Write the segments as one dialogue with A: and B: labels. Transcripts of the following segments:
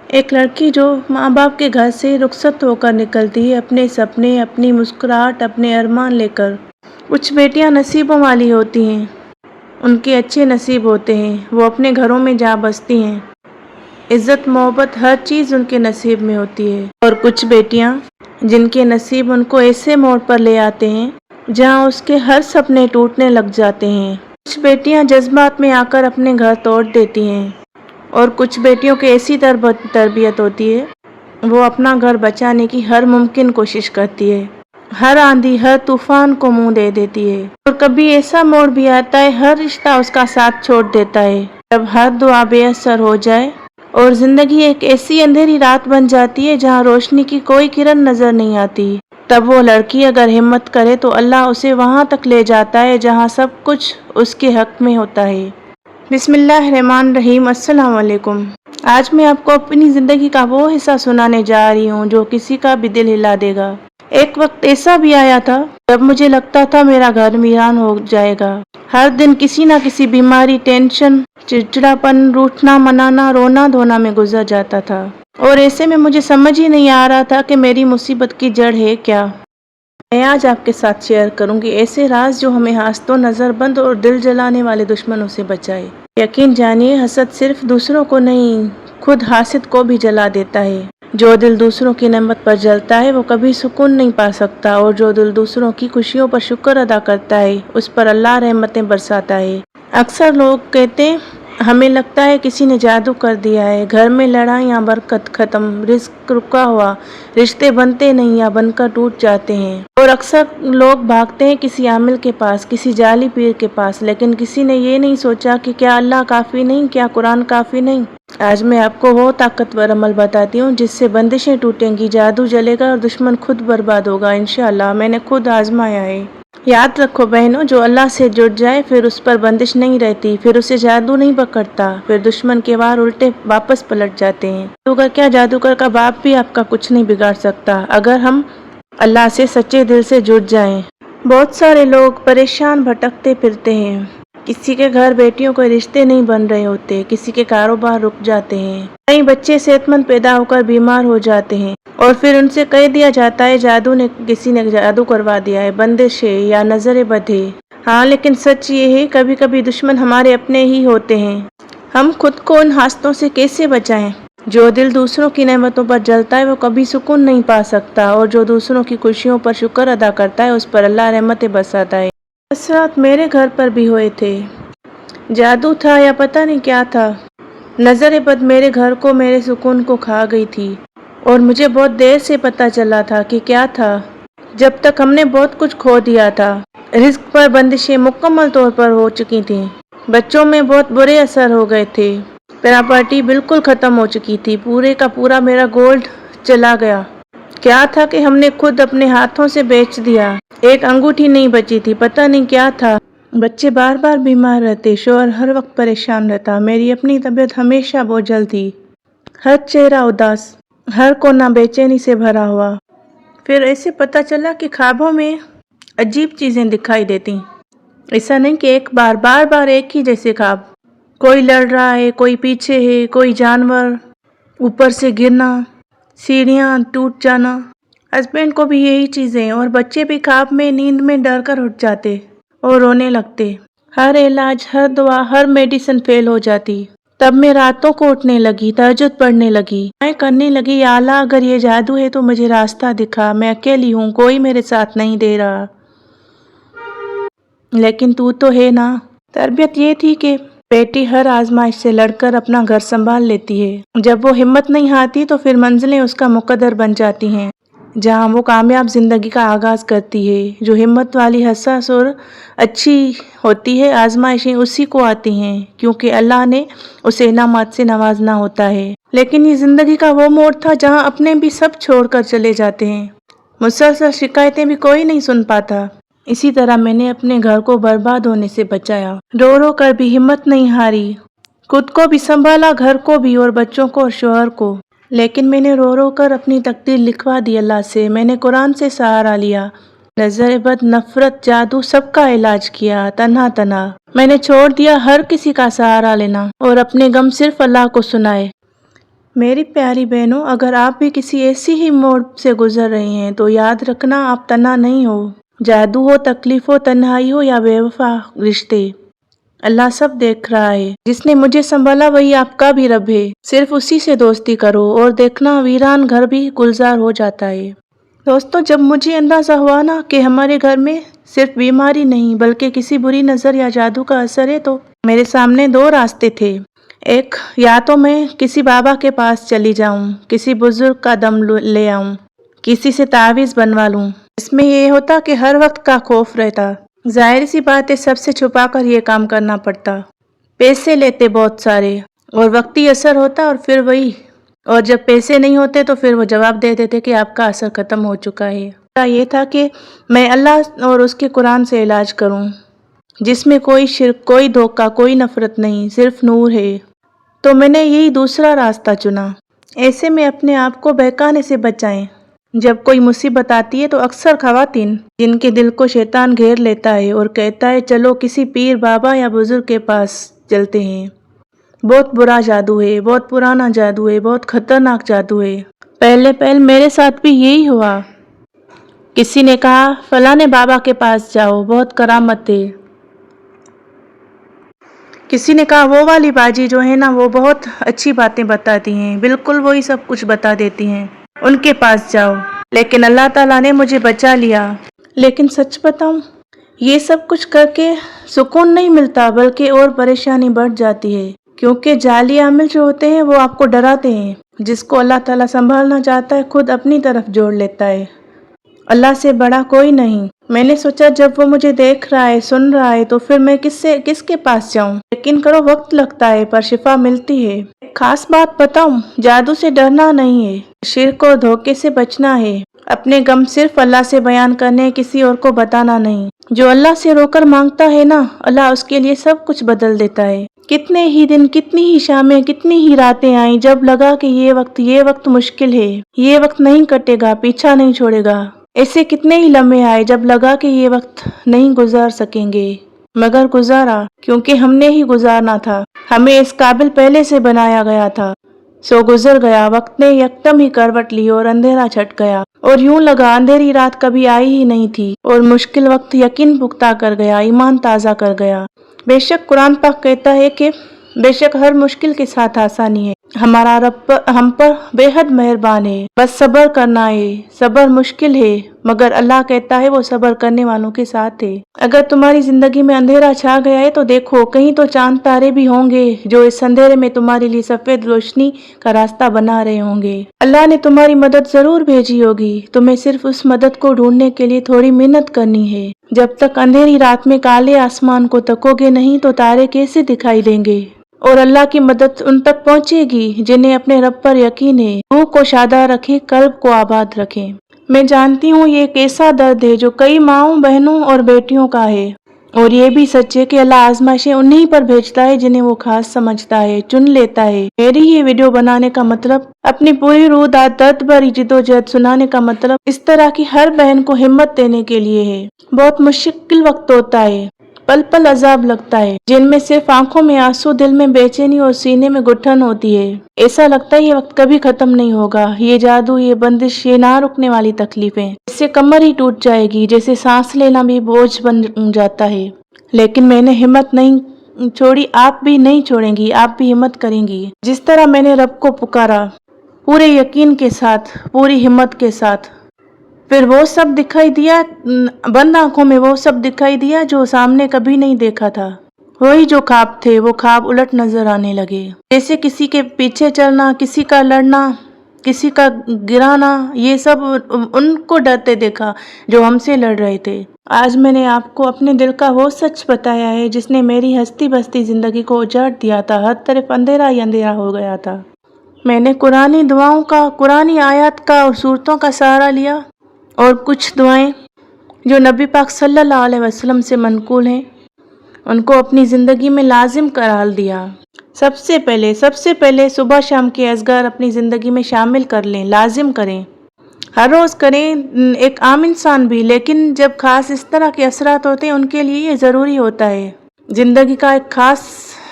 A: ایک لڑکی جو ماں باپ کے گھر سے رخصت ہو کر نکلتی ہے اپنے سپنے، اپنی مسکراہٹ، اپنے ارمان لے کر۔ کچھ بیٹیاں نصیبوں والی ہوتی ہیں، ان کے اچھے نصیب ہوتے ہیں، وہ اپنے گھروں میں جا بستی ہیں، عزت محبت ہر چیز ان کے نصیب میں ہوتی ہے۔ اور کچھ بیٹیاں جن کے نصیب ان کو ایسے موڑ پر لے آتے ہیں جہاں اس کے ہر سپنے ٹوٹنے لگ جاتے ہیں۔ کچھ بیٹیاں جذبات میں آ کر اپنے گھر توڑ دیتی ہیں اور کچھ بیٹیوں کی ایسی تربیت ہوتی ہے وہ اپنا گھر بچانے کی ہر ممکن کوشش کرتی ہے، ہر آندھی ہر طوفان کو منہ دے دیتی ہے۔ اور کبھی ایسا موڑ بھی آتا ہے ہر رشتہ اس کا ساتھ چھوڑ دیتا ہے، جب ہر دعا بے اثر ہو جائے اور زندگی ایک ایسی اندھیری رات بن جاتی ہے جہاں روشنی کی کوئی کرن نظر نہیں آتی۔ تب وہ لڑکی اگر ہمت کرے تو اللہ اسے وہاں تک لے جاتا ہے جہاں سب کچھ اس کے حق میں ہوتا ہے۔ بسم اللہ الرحمن الرحیم۔ السلام علیکم۔ آج میں آپ کو اپنی زندگی کا وہ حصہ سنانے جا رہی ہوں جو کسی کا بھی دل ہلا دے گا۔ ایک وقت ایسا بھی آیا تھا جب مجھے لگتا تھا میرا گھر ویران ہو جائے گا۔ ہر دن کسی نہ کسی بیماری، ٹینشن، چڑچڑاپن، روٹھنا منانا، رونا دھونا میں گزر جاتا تھا، اور ایسے میں مجھے سمجھ ہی نہیں آ رہا تھا کہ میری مصیبت کی جڑ ہے کیا۔ میں آج آپ کے ساتھ شیئر کروں گی ایسے راز جو ہمیں حاسدوں، نظر بند اور دل جلانے والے دشمنوں سے بچائے۔ یقین جانیے حسد صرف دوسروں کو نہیں، خود حاسد کو بھی جلا دیتا ہے۔ جو دل دوسروں کی نعمت پر جلتا ہے وہ کبھی سکون نہیں پا سکتا، اور جو دل دوسروں کی خوشیوں پر شکر ادا کرتا ہے اس پر اللہ رحمتیں برساتا ہے۔ اکثر لوگ کہتے ہیں ہمیں لگتا ہے کسی نے جادو کر دیا ہے، گھر میں لڑائیاں، برکت ختم، رزق رکا ہوا، رشتے بنتے نہیں یا بن کر ٹوٹ جاتے ہیں۔ اور اکثر لوگ بھاگتے ہیں کسی عامل کے پاس، کسی جعلی پیر کے پاس، لیکن کسی نے یہ نہیں سوچا کہ کیا اللہ کافی نہیں، کیا قرآن کافی نہیں۔ آج میں آپ کو وہ طاقتور عمل بتاتی ہوں جس سے بندشیں ٹوٹیں گی، جادو جلے گا اور دشمن خود برباد ہوگا انشاءاللہ۔ میں نے خود آزمایا ہے۔ یاد رکھو بہنوں، جو اللہ سے جڑ جائے پھر اس پر بندش نہیں رہتی، پھر اسے جادو نہیں پکڑتا، پھر دشمن کے وار الٹے واپس پلٹ جاتے ہیں۔ جادوگر کیا، جادوگر کا باپ بھی آپ کا کچھ نہیں بگاڑ سکتا اگر ہم اللہ سے سچے دل سے جڑ جائیں۔ بہت سارے لوگ پریشان بھٹکتے پھرتے ہیں، کسی کے گھر بیٹیوں کے رشتے نہیں بن رہے ہوتے، کسی کے کاروبار رک جاتے ہیں، کئی بچے صحت مند پیدا ہو کر بیمار ہو جاتے ہیں، اور پھر ان سے کہہ دیا جاتا ہے کسی نے جادو کروا دیا ہے، بندش ہے یا نظر بد ہے۔ ہاں، لیکن سچ یہ ہے کبھی کبھی دشمن ہمارے اپنے ہی ہوتے ہیں۔ ہم خود کو ان حاسدوں سے کیسے بچائیں؟ جو دل دوسروں کی نعمتوں پر جلتا ہے وہ کبھی سکون نہیں پا سکتا، اور جو دوسروں کی خوشیوں پر شکر ادا کرتا ہے اس پر اللہ رحمتیں برساتا ہے۔ اثرات میرے گھر پر بھی ہوئے تھے، جادو تھا یا پتہ نہیں کیا تھا۔ نظر بد میرے گھر کو، میرے سکون کو کھا گئی تھی، اور مجھے بہت دیر سے پتہ چلا تھا کہ کیا تھا، جب تک ہم نے بہت کچھ کھو دیا تھا۔ رزق پر بندشیں مکمل طور پر ہو چکی تھیں، بچوں میں بہت برے اثر ہو گئے تھے، پراپرٹی بالکل ختم ہو چکی تھی، پورے کا پورا میرا گولڈ چلا گیا۔ کیا تھا کہ ہم نے خود اپنے ہاتھوں سے بیچ دیا، ایک انگوٹھی نہیں بچی تھی، پتہ نہیں کیا تھا۔ بچے بار بار بیمار رہتے، شوہر ہر وقت پریشان رہتا، میری اپنی طبیعت ہمیشہ بوجھل تھی، ہر چہرہ اداس، ہر کونا بے چینی سے بھرا ہوا۔ پھر ایسے پتہ چلا کہ خوابوں میں عجیب چیزیں دکھائی دیتی، ایسا نہیں کہ بار بار ایک ہی جیسے خواب، کوئی لڑ رہا ہے، کوئی پیچھے ہے، کوئی جانور، اوپر سے گرنا، سیڑھیاں ٹوٹ جانا۔ ہسبینڈ کو بھی یہی چیزیں، اور بچے بھی خواب میں نیند میں ڈر کر اٹھ جاتے اور رونے لگتے۔ ہر علاج، ہر دعا، ہر میڈیسن فیل ہو جاتی۔ تب میں راتوں کو اٹھنے لگی، تہجد پڑھنے لگی، میں کرنے لگی یا اللہ اگر یہ جادو ہے تو مجھے راستہ دکھا، میں اکیلی ہوں، کوئی میرے ساتھ نہیں دے رہا، لیکن تو ہے نا۔ تربیت یہ تھی کہ بیٹی ہر آزمائش سے لڑ کر اپنا گھر سنبھال لیتی ہے، جب وہ ہمت نہیں ہارتی تو پھر منزلیں اس کا مقدر بن جاتی ہیں، جہاں وہ کامیاب زندگی کا آغاز کرتی ہے۔ جو ہمت والی، حساس اور اچھی ہوتی ہے، آزمائشیں اسی کو آتی ہیں، کیونکہ اللہ نے اسے انعامات سے نوازنا ہوتا ہے۔ لیکن یہ زندگی کا وہ موڑ تھا جہاں اپنے بھی سب چھوڑ کر چلے جاتے ہیں، مسلسل شکایتیں بھی کوئی نہیں سن پاتا۔ اسی طرح میں نے اپنے گھر کو برباد ہونے سے بچایا، رو رو کر بھی ہمت نہیں ہاری، خود کو بھی سنبھالا، گھر کو بھی، اور بچوں کو اور شوہر کو۔ لیکن میں نے رو رو کر اپنی تقدیر لکھوا دی اللہ سے، میں نے قرآن سے سہارا لیا، نظر بد، نفرت، جادو سب کا علاج کیا تنہا۔ میں نے چھوڑ دیا ہر کسی کا سہارا لینا، اور اپنے غم صرف اللہ کو سنائے۔ میری پیاری بہنوں، اگر آپ بھی کسی ایسی ہی موڑ سے گزر رہی ہیں تو یاد رکھنا آپ تنہا نہیں ہو۔ جادو ہو، تکلیف ہو، تنہائی ہو یا بے وفا رشتے، اللہ سب دیکھ رہا ہے۔ جس نے مجھے سنبھالا وہی آپ کا بھی رب ہے، صرف اسی سے دوستی کرو اور دیکھنا ویران گھر بھی گلزار ہو جاتا ہے۔ دوستو، جب مجھے اندازہ ہوا نا کہ ہمارے گھر میں صرف بیماری نہیں بلکہ کسی بری نظر یا جادو کا اثر ہے تو میرے سامنے دو راستے تھے۔ ایک، یا تو میں کسی بابا کے پاس چلی جاؤں، کسی بزرگ کا دم لے آؤں، کسی سے تعویذ بنوا لوں۔ اس میں یہ ہوتا کہ ہر وقت کا خوف رہتا، ظاہر سی بات ہے سب سے چھپا کر یہ کام کرنا پڑتا، پیسے لیتے بہت سارے اور وقتی اثر ہوتا اور پھر وہی، اور جب پیسے نہیں ہوتے تو پھر وہ جواب دے دیتے کہ آپ کا اثر ختم ہو چکا ہے۔ یہ تھا کہ میں اللہ اور اس کے قرآن سے علاج کروں جس میں کوئی شرک، کوئی دھوکہ، کوئی نفرت نہیں، صرف نور ہے۔ تو میں نے یہی دوسرا راستہ چنا۔ ایسے میں اپنے آپ کو بہکانے سے بچائیں۔ جب کوئی مصیبت آتی ہے تو اکثر خواتین جن کے دل کو شیطان گھیر لیتا ہے اور کہتا ہے چلو کسی پیر، بابا یا بزرگ کے پاس چلتے ہیں، بہت برا جادو ہے، بہت پرانا جادو ہے، بہت خطرناک جادو ہے۔ پہلے میرے ساتھ بھی یہی ہوا۔ کسی نے کہا فلانے بابا کے پاس جاؤ، بہت کرامت ہے۔ کسی نے کہا وہ والی باجی جو ہے نا وہ بہت اچھی باتیں بتاتی ہیں، بالکل وہی سب کچھ بتا دیتی ہیں، ان کے پاس جاؤ۔ لیکن اللہ تعالیٰ نے مجھے بچا لیا۔ لیکن سچ بتاؤں، یہ سب کچھ کر کے سکون نہیں ملتا بلکہ اور پریشانی بڑھ جاتی ہے، کیونکہ جعلی عامل جو ہوتے ہیں وہ آپ کو ڈراتے ہیں۔ جس کو اللہ تعالیٰ سنبھالنا چاہتا ہے خود اپنی طرف جوڑ لیتا ہے، اللہ سے بڑا کوئی نہیں۔ میں نے سوچا جب وہ مجھے دیکھ رہا ہے، سن رہا ہے تو پھر میں کس کے پاس جاؤں؟ یقین کرو وقت لگتا ہے پر شفا ملتی ہے۔ ایک خاص بات بتاؤں، جادو سے ڈرنا نہیں ہے، شرک اور دھوکے سے بچنا ہے۔ اپنے غم صرف اللہ سے بیان کرنے، کسی اور کو بتانا نہیں۔ جو اللہ سے رو کر مانگتا ہے نا، اللہ اس کے لیے سب کچھ بدل دیتا ہے۔ کتنے ہی دن، کتنی ہی شامیں، کتنی ہی راتیں آئیں جب لگا کہ یہ وقت مشکل ہے، یہ وقت نہیں کٹے گا، پیچھا نہیں چھوڑے گا۔ ایسے کتنے ہی لمحے آئے جب لگا کہ یہ وقت نہیں گزار سکیں گے، مگر گزارا، کیونکہ ہم نے ہی گزارنا تھا، ہمیں اس قابل پہلے سے بنایا گیا تھا۔ سو گزر گیا، وقت نے یکدم ہی کروٹ لی اور اندھیرا چھٹ گیا، اور یوں لگا اندھیری رات کبھی آئی ہی نہیں تھی، اور مشکل وقت یقین پختہ کر گیا، ایمان تازہ کر گیا۔ بے شک قرآن پاک کہتا ہے کہ بے شک ہر مشکل کے ساتھ آسانی ہے، ہمارا رب ہم پر بے حد مہربان ہے، بس صبر کرنا ہے۔ صبر مشکل ہے مگر اللہ کہتا ہے وہ صبر کرنے والوں کے ساتھ ہے۔ اگر تمہاری زندگی میں اندھیرا چھا گیا ہے تو دیکھو، کہیں تو چاند تارے بھی ہوں گے جو اس اندھیرے میں تمہارے لیے سفید روشنی کا راستہ بنا رہے ہوں گے۔ اللہ نے تمہاری مدد ضرور بھیجی ہوگی، تمہیں صرف اس مدد کو ڈھونڈنے کے لیے تھوڑی محنت کرنی ہے۔ جب تک اندھیری رات میں کالے آسمان کو تکو گے نہیں تو تارے کیسے دکھائی دیں گے؟ اور اللہ کی مدد ان تک پہنچے گی جنہیں اپنے رب پر یقین ہے۔ روح کو شادہ رکھیں، قلب کو آباد رکھیں۔ میں جانتی ہوں یہ ایک ایسا درد ہے جو کئی ماؤں، بہنوں اور بیٹیوں کا ہے، اور یہ بھی سچ ہے کہ اللہ آزمائشیں انہی پر بھیجتا ہے جنہیں وہ خاص سمجھتا ہے، چن لیتا ہے۔ میری یہ ویڈیو بنانے کا مطلب، اپنی پوری روح درد بھری جدوجہد سنانے کا مطلب اس طرح کی ہر بہن کو ہمت دینے کے لیے ہے۔ بہت مشکل وقت ہوتا ہے، پل پل عذاب لگتا ہے، جن میں صرف آنکھوں میں آنسو، دل میں بے چینی اور سینے میں گٹھن ہوتی ہے۔ ایسا لگتا ہے یہ وقت کبھی ختم نہیں ہوگا، یہ جادو، یہ بندش، یہ نہ رکنے والی تکلیفیں، اس سے کمر ہی ٹوٹ جائے گی، جیسے سانس لینا بھی بوجھ بن جاتا ہے۔ لیکن میں نے ہمت نہیں چھوڑی، آپ بھی نہیں چھوڑیں گی، آپ بھی ہمت کریں گی۔ جس طرح میں نے رب کو پکارا، پورے یقین کے ساتھ، پوری ہمت کے ساتھ، پھر وہ سب دکھائی دیا، بند آنکھوں میں وہ سب دکھائی دیا جو سامنے کبھی نہیں دیکھا تھا۔ وہی جو خواب تھے وہ خواب الٹ نظر آنے لگے، جیسے کسی کے پیچھے چلنا، کسی کا لڑنا، کسی کا گرانا، یہ سب ان کو ڈرتے دیکھا جو ہم سے لڑ رہے تھے۔ آج میں نے آپ کو اپنے دل کا وہ سچ بتایا ہے جس نے میری ہستی بستی زندگی کو اجاڑ دیا تھا، ہر طرف اندھیرا ہی اندھیرا ہو گیا تھا۔ میں نے قرآنی دعاؤں کا، قرآنی آیات کا اور صورتوں کا سہارا لیا، اور کچھ دعائیں جو نبی پاک صلی اللہ علیہ وسلم سے منقول ہیں ان کو اپنی زندگی میں لازم قرار دیا۔ سب سے پہلے صبح شام کے اذکار اپنی زندگی میں شامل کر لیں، لازم کریں، ہر روز کریں۔ ایک عام انسان بھی، لیکن جب خاص اس طرح کے اثرات ہوتے ہیں ان کے لیے یہ ضروری ہوتا ہے، زندگی کا ایک خاص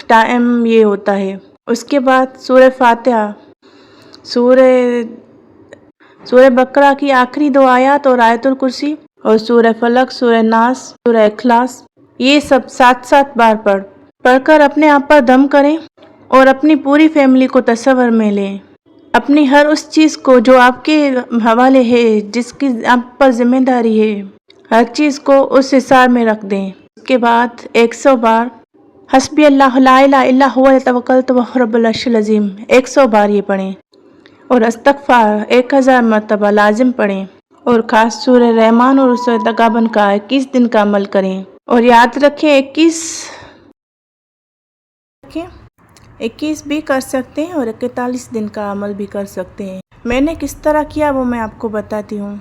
A: ٹائم یہ ہوتا ہے۔ اس کے بعد سورہ فاتحہ، سورہ بقرہ کی آخری 2 آیات اور آیت الکرسی اور سورہ فلق، سورہ ناس، سورہ اخلاص، یہ سب 7 بار پڑھ کر اپنے آپ پر دم کریں اور اپنی پوری فیملی کو تصور میں لیں. اپنی ہر اس چیز کو جو آپ کے حوالے ہے، جس کی آپ پر ذمہ داری ہے، ہر چیز کو اس حساب میں رکھ دیں. اس کے بعد 100 بار حسبی اللہ لا الہ الا هو توکلت وهو رب العرش العظیم 100 بار یہ پڑھیں اور استغفار 1000 مرتبہ لازم پڑھیں. اور خاص سورہ رحمان اور سورہ تغابن کا 21 دن کا عمل کریں. اور یاد رکھیں 21 بھی کر سکتے ہیں اور 41 دن کا عمل بھی کر سکتے ہیں. میں نے کس طرح کیا وہ میں آپ کو بتاتی ہوں.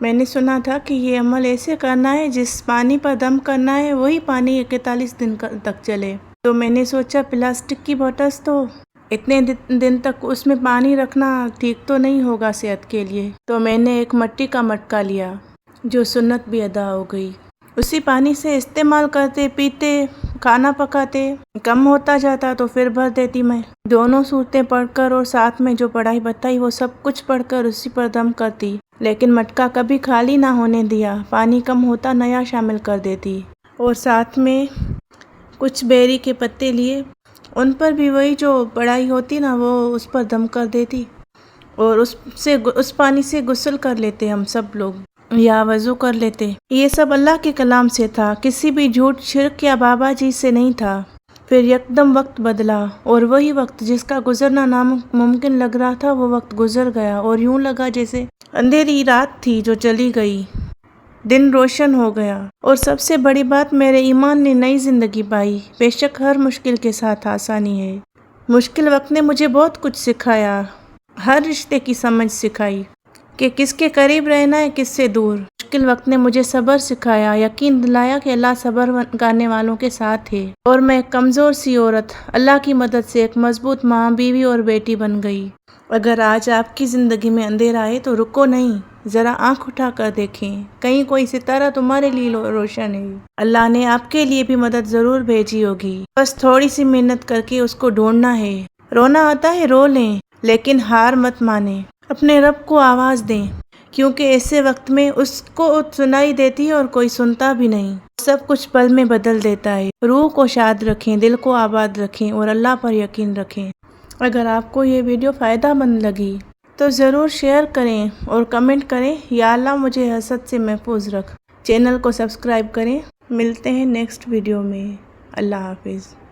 A: میں نے سنا تھا کہ یہ عمل ایسے کرنا ہے، جس پانی پر دم کرنا ہے وہی پانی 41 دن تک چلے. تو میں نے سوچا پلاسٹک کی بوٹلز تو اتنے دن تک اس میں پانی رکھنا ٹھیک تو نہیں ہوگا صحت کے لیے. تو میں نے ایک مٹی کا مٹکا لیا، جو سنت بھی ادا ہو گئی. اسی پانی سے استعمال کرتے، پیتے، کھانا پکاتے. کم ہوتا جاتا تو پھر بھر دیتی میں. دونوں صورتیں پڑھ کر اور ساتھ میں جو پڑھائی بتائی وہ سب کچھ پڑھ کر اسی پر دم کرتی. لیکن مٹکا کبھی خالی نہ ہونے دیا. پانی کم ہوتا نیا شامل کر دیتی اور ساتھ میں کچھ بیری کے پتے لیے، ان پر بھی وہی جو پڑھائی ہوتی نا وہ اس پر دم کر دیتی. اور اس پانی سے غسل کر لیتے ہم سب لوگ، یا وضو کر لیتے. یہ سب اللہ کے کلام سے تھا، کسی بھی جھوٹ، شرک یا بابا جی سے نہیں تھا. پھر یکدم وقت بدلا اور وہی وقت جس کا گزرنا ناممکن لگ رہا تھا وہ وقت گزر گیا اور یوں لگا جیسے اندھیری رات تھی جو چلی گئی، دن روشن ہو گیا. اور سب سے بڑی بات، میرے ایمان نے نئی زندگی پائی. بے شک ہر مشکل کے ساتھ آسانی ہے. مشکل وقت نے مجھے بہت کچھ سکھایا، ہر رشتے کی سمجھ سکھائی کہ کس کے قریب رہنا ہے، کس سے دور. مشکل وقت نے مجھے صبر سکھایا، یقین دلایا کہ اللہ صبر کرنے والوں کے ساتھ ہے. اور میں ایک کمزور سی عورت اللہ کی مدد سے ایک مضبوط ماں، بیوی اور بیٹی بن گئی. اگر آج آپ کی زندگی میں اندھیرا ہے تو رکو نہیں، ذرا آنکھ اٹھا کر دیکھیں، کہیں کوئی ستارہ تمہارے لیے روشن ہے. اللہ نے آپ کے لیے بھی مدد ضرور بھیجی ہوگی. بس تھوڑی سی محنت کر کے اس کو ڈھونڈنا ہے. رونا آتا ہے رو لیں، لیکن ہار مت مانیں. اپنے رب کو آواز دیں، کیونکہ ایسے وقت میں اس کو سنائی دیتی ہے اور کوئی سنتا بھی نہیں. سب کچھ پل میں بدل دیتا ہے. روح کو شاد رکھیں، دل کو آباد رکھیں اور اللہ پر یقین رکھیں. اگر آپ کو یہ ویڈیو فائدہ مند لگی تو ضرور شیئر کریں اور کمنٹ کریں. یا اللہ مجھے حسد سے محفوظ رکھ. چینل کو سبسکرائب کریں. ملتے ہیں نیکسٹ ویڈیو میں. اللہ حافظ.